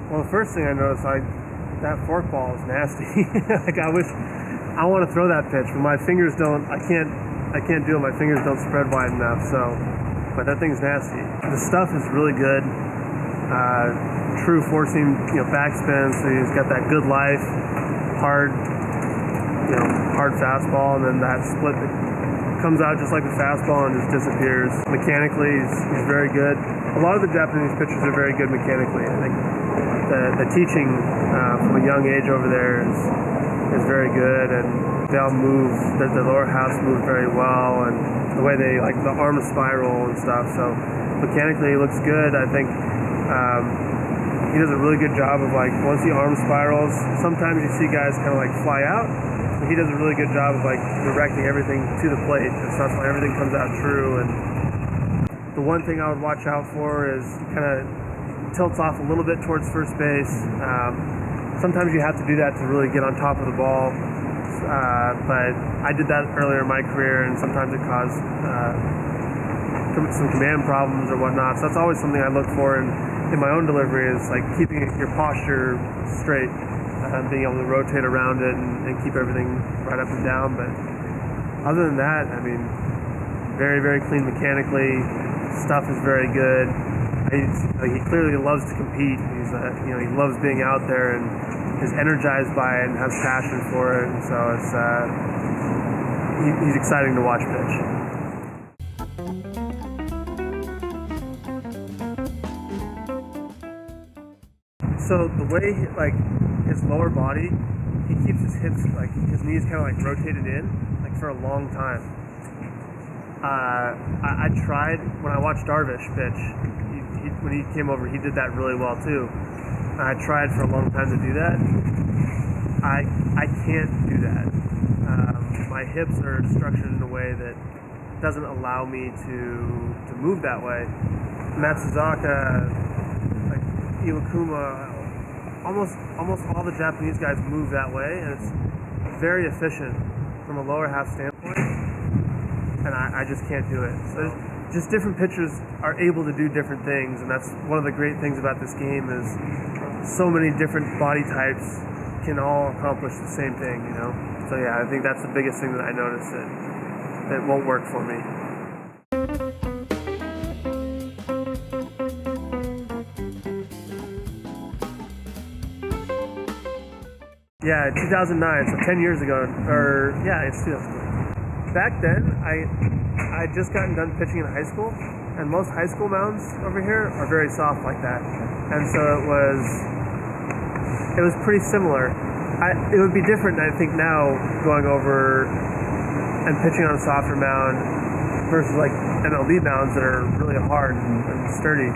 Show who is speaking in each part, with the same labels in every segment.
Speaker 1: Well, the first thing I noticed, that fork ball is nasty. I want to throw that pitch, but my fingers don't. I can't do it. My fingers don't spread wide enough. So, but that thing's nasty. The stuff is really good. True four-seam, backspin. So he's got that good life, hard fastball, and then that split that comes out just like the fastball and just disappears. Mechanically, he's very good. A lot of the Japanese pitchers are very good mechanically. I think the teaching from a young age over there is very good, and they all move. The lower house moves very well, and the way they like the arm spiral and stuff. So mechanically, he looks good. I think he does a really good job of once the arm spirals. Sometimes you see guys kind of fly out. But he does a really good job of directing everything to the plate, and so that's why everything comes out true. And the one thing I would watch out for is kind of tilts off a little bit towards first base. Sometimes you have to do that to really get on top of the ball, but I did that earlier in my career, and sometimes it caused some command problems or whatnot. So that's always something I look for in my own delivery, is keeping your posture straight, being able to rotate around it and keep everything right up and down. But other than that, I mean, very, very clean mechanically. Stuff is very good. He clearly loves to compete. He loves being out there and is energized by it and has passion for it. And so he's exciting to watch pitch. So the way his lower body, he keeps his hips his knees kind of rotated in for a long time. I tried when I watched Darvish pitch. When he came over, he did that really well too. I tried for a long time to do that. I can't do that. My hips are structured in a way that doesn't allow me to move that way. Matsuzaka, Iwakuma, almost all the Japanese guys move that way, and it's very efficient from a lower half standpoint, and I just can't do it. So just different pitchers are able to do different things, and that's one of the great things about this game, is so many different body types can all accomplish the same thing, So yeah, I think that's the biggest thing that I noticed that won't work for me. Yeah, 2009, so 10 years ago, it's 2009. Back then, I had just gotten done pitching in high school, and most high school mounds over here are very soft like that. And so it was pretty similar. It would be different, I think, now going over and pitching on a softer mound versus MLB mounds that are really hard and sturdy.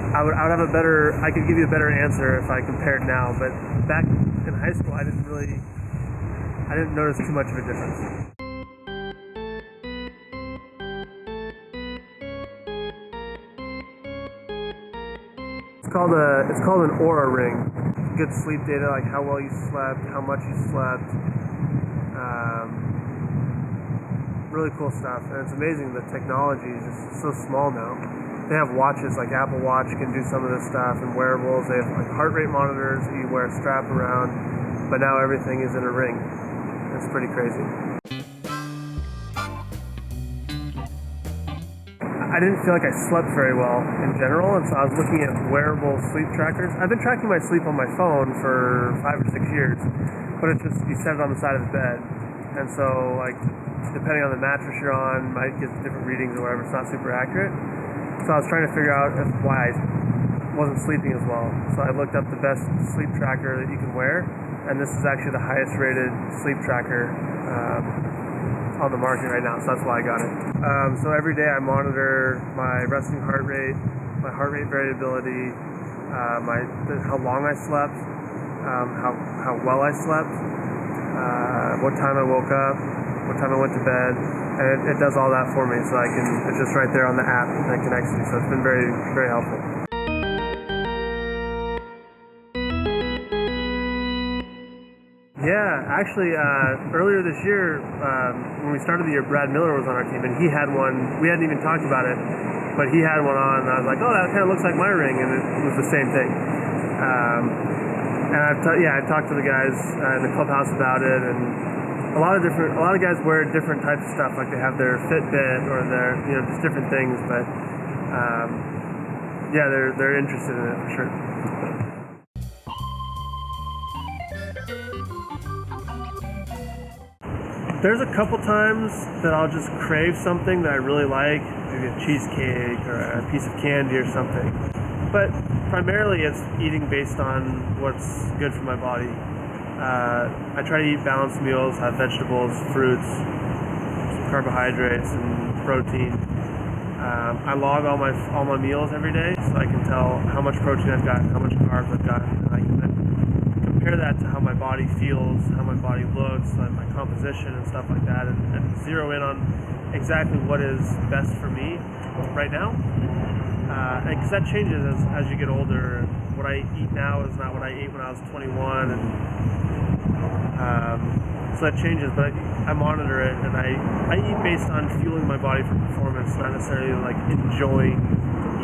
Speaker 1: I could give you a better answer if I compared now, but back in high school, I didn't notice too much of a difference. It's called an aura ring. Good sleep data, how well you slept, how much you slept. Really cool stuff, and it's amazing the technology is just so small now. They have watches, Apple Watch can do some of this stuff, and wearables. They have heart rate monitors that you wear a strap around. but now everything is in a ring. It's pretty crazy. I didn't feel like I slept very well in general, and so I was looking at wearable sleep trackers. I've been tracking my sleep on my phone for 5 or 6 years, but it's just, you set it on the side of the bed, and so like depending on the mattress you're on, might get different readings or whatever. It's not super accurate. So I was trying to figure out why I wasn't sleeping as well. So I looked up the best sleep tracker that you can wear, and this is actually the highest rated sleep tracker on the market right now, so that's why I got it. So every day I monitor my resting heart rate, my heart rate variability, how long I slept, how well I slept, what time I woke up, what time I went to bed, and it does all that for me, so it's just right there on the app that connects me, so it's been very, very helpful. Yeah, actually, earlier this year, when we started the year, Brad Miller was on our team, and he had one. We hadn't even talked about it, but he had one on, and I was like, oh, that kind of looks like my ring, and it was the same thing. And I've talked to the guys in the clubhouse about it, and a lot of guys wear different types of stuff, like they have their Fitbit or their, just different things, but yeah, they're interested in it for sure. There's a couple times that I'll just crave something that I really like, maybe a cheesecake or a piece of candy or something. But primarily it's eating based on what's good for my body. I try to eat balanced meals, have vegetables, fruits, some carbohydrates, and protein. I log all my meals every day, so I can tell how much protein I've gotten, how much carbs I've gotten, and I can then compare that to how my body feels, how my body looks, like my composition and stuff like that, and zero in on exactly what is best for me right now. Because that changes as you get older. What I eat now is not what I ate when I was 21, and so that changes. But I monitor it, and I eat based on fueling my body for performance, not necessarily like enjoying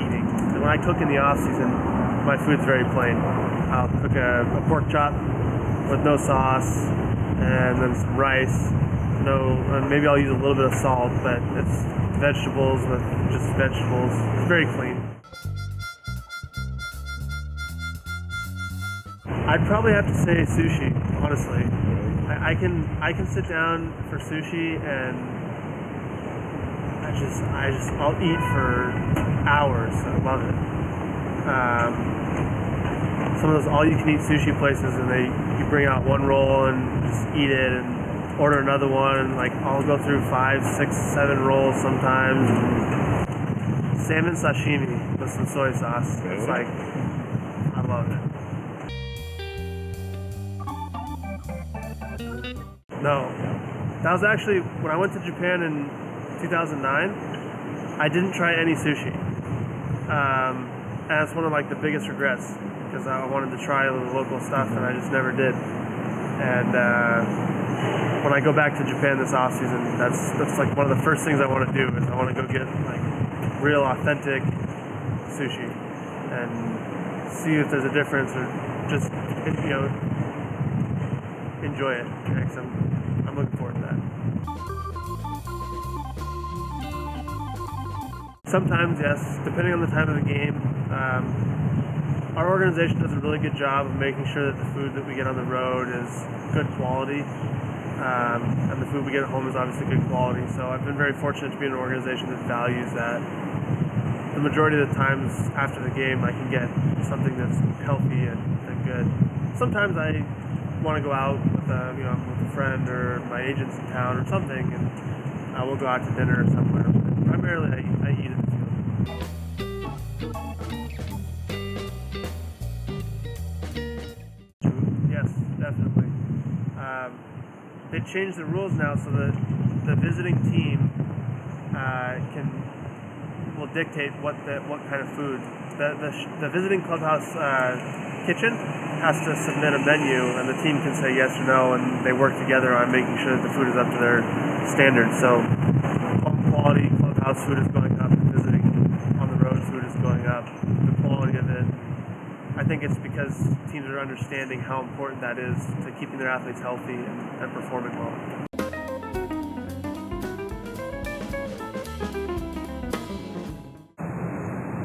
Speaker 1: eating. And when I cook in the off season, my food's very plain. I'll cook a pork chop with no sauce, and then some rice. And maybe I'll use a little bit of salt, but it's vegetables with just vegetables. It's very clean. I'd probably have to say sushi, honestly. I can sit down for sushi and I'll eat for hours. I love it. Some of those all-you-can-eat sushi places, and you bring out one roll and just eat it, and order another one, and like I'll go through 5, 6, 7 rolls sometimes. Salmon sashimi with some soy sauce. It's like, I love it. No, that was actually when I went to Japan in 2009. I didn't try any sushi, and that's one of like the biggest regrets, because I wanted to try the local stuff and I just never did. And when I go back to Japan this off season, that's like one of the first things I want to do, is I want to go get like real authentic sushi and see if there's a difference, or just enjoy it. Because I'm looking forward to that. Sometimes, yes, depending on the time of the game. Our organization does a really good job of making sure that the food that we get on the road is good quality, and the food we get at home is obviously good quality. So I've been very fortunate to be in an organization that values that. The majority of the times after the game, I can get something that's healthy and good. Sometimes I want to go out with I'm with a friend, or my agent's in town or something, and we'll go out to dinner or somewhere. But primarily, I eat at the field. Yes, definitely. They changed the rules now so that the visiting team will dictate what kind of food. The visiting clubhouse kitchen has to submit a menu, and the team can say yes or no, and they work together on making sure that the food is up to their standards. So home quality clubhouse food is going up, visiting on the road food is going up. The quality of it, I think think it's because teams are understanding how important that is to keeping their athletes healthy and performing well.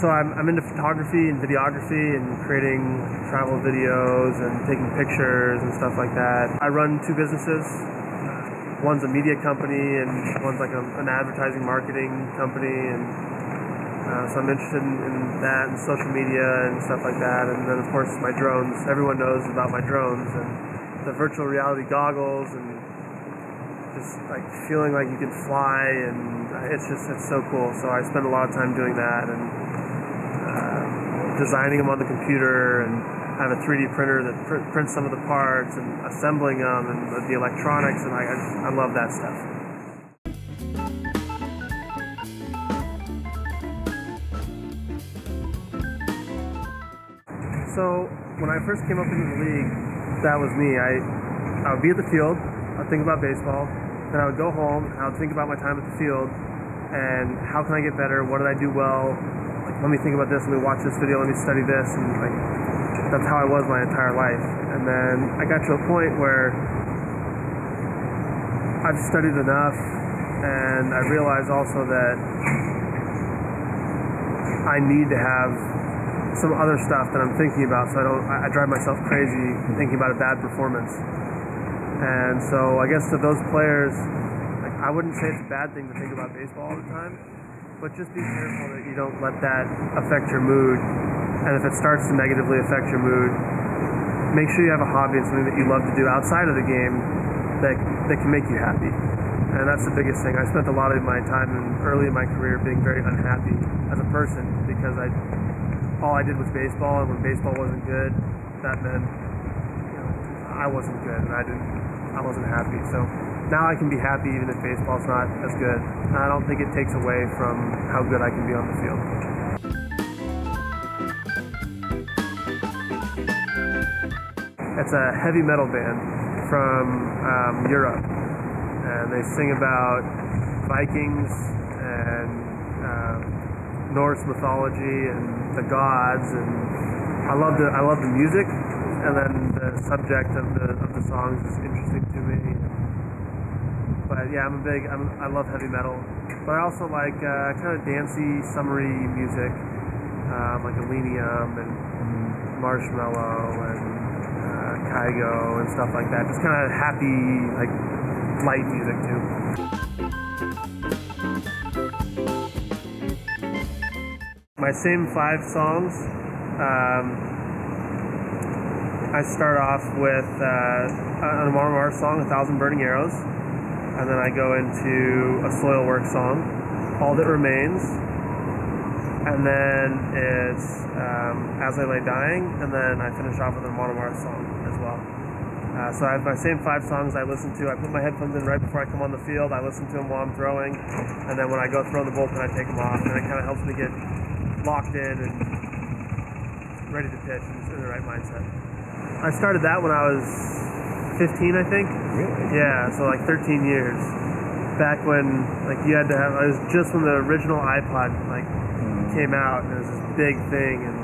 Speaker 1: So I'm into photography and videography and creating travel videos and taking pictures and stuff like that. I run two businesses. One's a media company and one's like an advertising marketing company, and so I'm interested in that and social media and stuff like that. And then of course my drones. Everyone knows about my drones and the virtual reality goggles and just like feeling like you can fly, and it's so cool. So I spend a lot of time doing that and designing them on the computer, and I have a 3D printer that prints some of the parts and assembling them and the electronics, and I love that stuff. So when I first came up into the league, that was me. I would be at the field, I'd think about baseball, then I would go home and I would think about my time at the field and how can I get better, what did I do well, like, let me think about this, let me watch this video, let me study this, and like that's how I was my entire life. And then I got to a point where I've studied enough, and I realized also that I need to have some other stuff that I'm thinking about, so I drive myself crazy thinking about a bad performance. And so I guess to those players, like, I wouldn't say it's a bad thing to think about baseball all the time, but just be careful that you don't let that affect your mood. And if it starts to negatively affect your mood, make sure you have a hobby and something that you love to do outside of the game that can make you happy. And that's the biggest thing. I spent a lot of my time early in my career being very unhappy as a person because all I did was baseball, and when baseball wasn't good, that meant I wasn't good, and I wasn't happy. So now I can be happy even if baseball's not as good. And I don't think it takes away from how good I can be on the field. It's a heavy metal band from Europe, and they sing about Vikings and Norse mythology and the gods, and I love the music, and then the subject of the songs is interesting to me. But yeah, I love heavy metal, but I also like kind of dancey, summery music, like Elenium and Marshmallow and Kygo and stuff like that. Just kind of happy, like light music too. My same 5 songs, I start off with an Amar Amar song, 1,000 Burning Arrows, and then I go into a Soilwork song, All That Remains, and then it's As I Lay Dying, and then I finish off with an Amar Amar song as well. So I have my same 5 songs I listen to. I put my headphones in right before I come on the field. I listen to them while I'm throwing, and then when I go throw in the bullpen, I take them off, and it kind of helps me get locked in and ready to pitch and in the right mindset. I started that when I was 15, I think.
Speaker 2: Really?
Speaker 1: Yeah, so like 13 years. Back when like you had to have, it was just when the original iPod like came out, and it was this big thing, and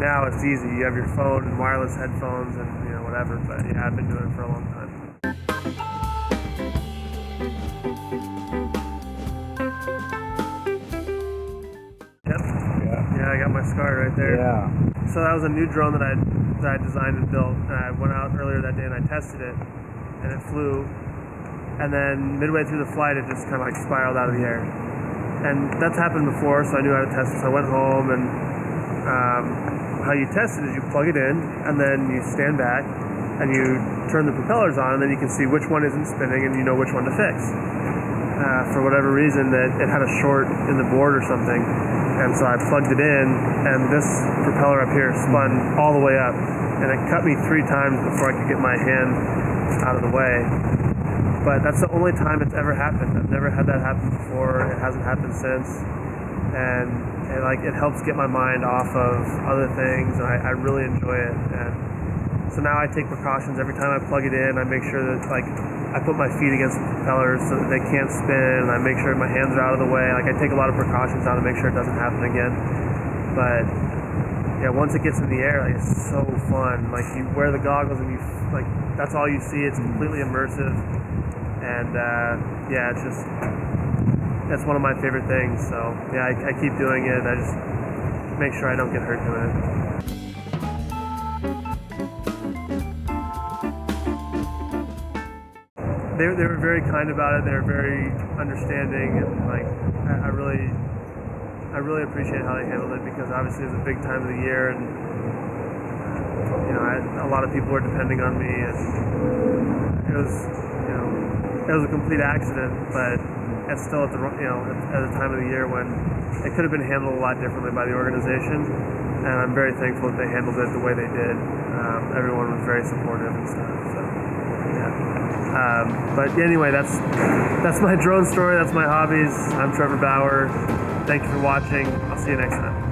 Speaker 1: now it's easy. You have your phone and wireless headphones and whatever. But yeah, I've been doing it for a long time. Yeah, I got my scar right there.
Speaker 2: Yeah.
Speaker 1: So that was a new drone that I designed and built, and I went out earlier that day and I tested it, and it flew, and then midway through the flight it just kind of like spiraled out of the air. And that's happened before, so I knew how to test it. So I went home, and how you test it is you plug it in, and then you stand back, and you turn the propellers on, and then you can see which one isn't spinning, and you know which one to fix. For whatever reason, that it had a short in the board or something, and so I plugged it in, and this propeller up here spun all the way up, and it cut me 3 times before I could get my hand out of the way. But that's the only time it's ever happened. I've never had that happen before. It hasn't happened since, and it helps get my mind off of other things, and I really enjoy it. And so now I take precautions every time I plug it in. I make sure that I put my feet against the propellers so that they can't spin, and I make sure my hands are out of the way. I take a lot of precautions now to make sure it doesn't happen again. But once it gets in the air, like, it's so fun. Like, you wear the goggles and like, that's all you see. It's completely immersive, and it's just, that's one of my favorite things. So yeah, I keep doing it. I just make sure I don't get hurt doing it. They were very kind about it. They were very understanding, and like I really appreciate how they handled it, because obviously it's a big time of the year, and a lot of people were depending on me, and it was a complete accident, but it's still at a time of the year when it could have been handled a lot differently by the organization, and I'm very thankful that they handled it the way they did. Everyone was very supportive and stuff. So yeah. But anyway, that's my drone story. That's my hobbies. I'm Trevor Bauer. Thank you for watching. I'll see you next time.